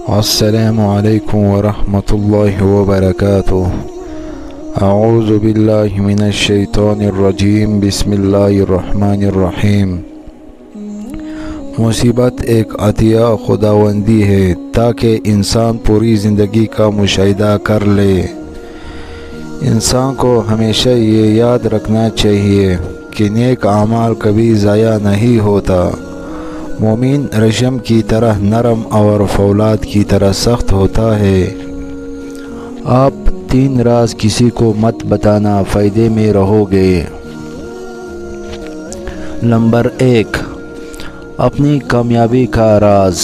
السلام علیکم ورحمۃ اللہ وبرکاتہ۔ اعوذ باللہ من الشیطان الرجیم، بسم اللہ الرحمن الرحیم۔ مصیبت ایک عطیہ خداوندی ہے تاکہ انسان پوری زندگی کا مشاہدہ کر لے۔ انسان کو ہمیشہ یہ یاد رکھنا چاہیے کہ نیک اعمال کبھی ضائع نہیں ہوتا۔ مومن ریشم کی طرح نرم اور فولاد کی طرح سخت ہوتا ہے۔ آپ 3 راز کسی کو مت بتانا، فائدے میں رہو گے۔ نمبر 1، اپنی کامیابی کا راز۔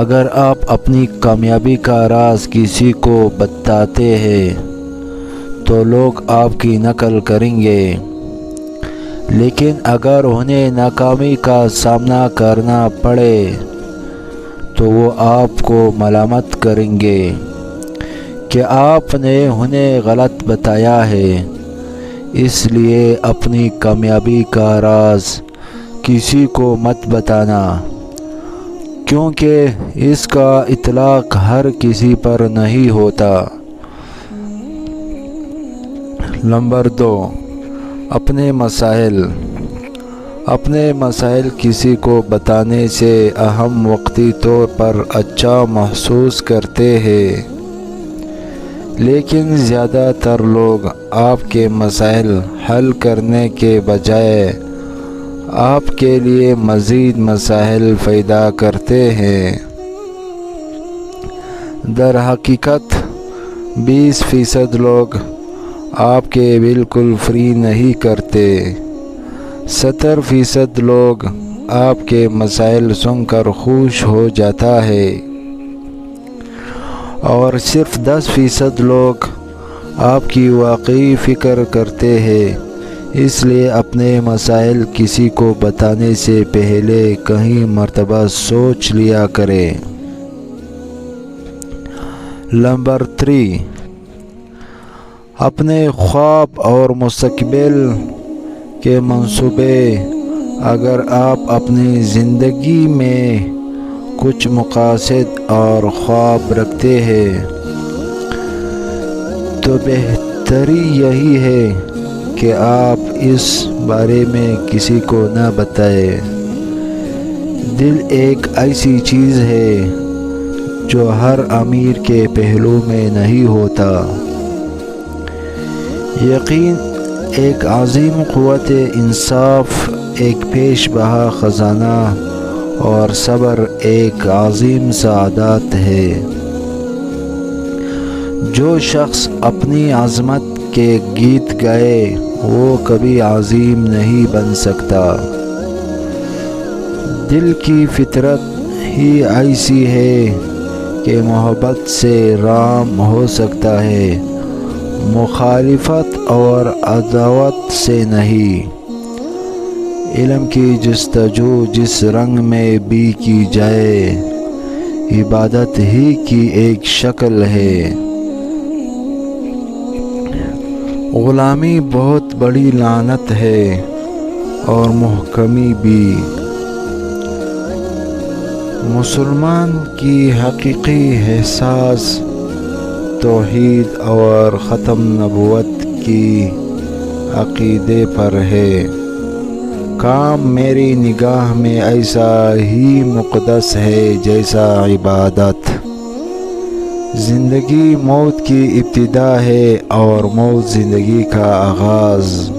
اگر آپ اپنی کامیابی کا راز کسی کو بتاتے ہیں تو لوگ آپ کی نقل کریں گے، لیکن اگر انہیں ناکامی کا سامنا کرنا پڑے تو وہ آپ کو ملامت کریں گے کہ آپ نے انہیں غلط بتایا ہے۔ اس لیے اپنی کامیابی کا راز کسی کو مت بتانا، کیونکہ اس کا اطلاق ہر کسی پر نہیں ہوتا۔ نمبر 2، اپنے مسائل۔ اپنے مسائل کسی کو بتانے سے ہم وقتی طور پر اچھا محسوس کرتے ہیں، لیکن زیادہ تر لوگ آپ کے مسائل حل کرنے کے بجائے آپ کے لیے مزید مسائل پیدا کرتے ہیں۔ در حقیقت 20% لوگ آپ کے بالکل فری نہیں کرتے۔ 70% لوگ آپ کے مسائل سن کر خوش ہو جاتا ہے، اور صرف 10% لوگ آپ کی واقعی فکر کرتے ہیں۔ اس لیے اپنے مسائل کسی کو بتانے سے پہلے کئی مرتبہ سوچ لیا کریں۔ نمبر 3، اپنے خواب اور مستقبل کے منصوبے۔ اگر آپ اپنی زندگی میں کچھ مقاصد اور خواب رکھتے ہیں تو بہتری یہی ہے کہ آپ اس بارے میں کسی کو نہ بتائیں۔ دل ایک ایسی چیز ہے جو ہر امیر کے پہلو میں نہیں ہوتا۔ یقین ایک عظیم قوت انصاف، ایک پیش بہا خزانہ، اور صبر ایک عظیم سعادت ہے۔ جو شخص اپنی عظمت کے گیت گائے وہ کبھی عظیم نہیں بن سکتا۔ دل کی فطرت ہی ایسی ہے کہ محبت سے رام ہو سکتا ہے، مخالفت اور عداوت سے نہیں۔ علم کی جستجو جس رنگ میں بھی کی جائے، عبادت ہی کی ایک شکل ہے۔ غلامی بہت بڑی لعنت ہے اور محکمی بھی۔ مسلمان کی حقیقی احساس توحید اور ختم نبوت کی عقیدے پر ہے۔ کام میری نگاہ میں ایسا ہی مقدس ہے جیسا عبادت۔ زندگی موت کی ابتدا ہے اور موت زندگی کا آغاز۔